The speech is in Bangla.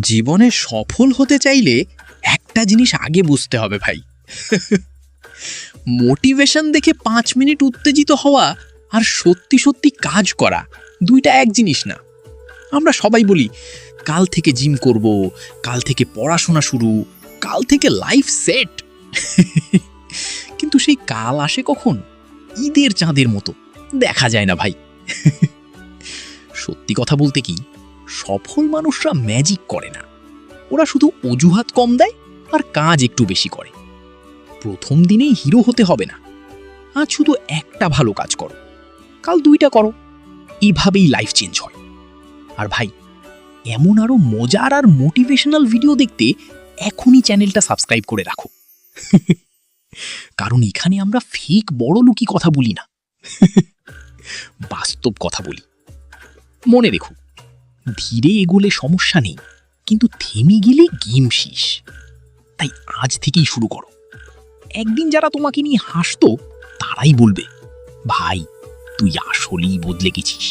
জীবনে সফল হতে চাইলে একটা জিনিস আগে বুঝতে হবে ভাই। মোটিভেশন দেখে 5 মিনিট উত্তেজিত হওয়া আর সত্যি সত্যি কাজ করা দুইটা এক জিনিস না। আমরা সবাই বলি কাল থেকে জিম করব, কাল থেকে পড়াশোনা শুরু, কাল থেকে লাইফ সেট। কিন্তু সেই কাল আসে কখন? ঈদের চাঁদের মতো দেখা যায় না ভাই। সত্যি কথা বলতে কি, সফল মানুষরা ম্যাজিক করে না, ওরা শুধু অজুহাত কম দেয় আর কাজ একটু বেশি করে। প্রথম দিনেই হিরো হতে হবে না, আজ শুধু একটা ভালো কাজ করো, কাল 2টা করো, এইভাবেই লাইফ চেঞ্জ হয়। আর ভাই, এমন আরো মজার আর মোটিভেশনাল ভিডিও দেখতে এখনই চ্যানেলটা সাবস্ক্রাইব করে রাখো। কারণ এখানে আমরা ফেক বড়লোকি কথা বলি না, বাস্তব কথা বলি। মনে রেখো, ধীরে এগোলে সমস্যা নেই, কিন্তু থেমে গেলে গেম শেষ। তাই আজ থেকেই শুরু করো। একদিন যারা তোমাকে নিয়ে হাসতো তারাই বলবে, ভাই তুই আসলেই বদলে গেছিস।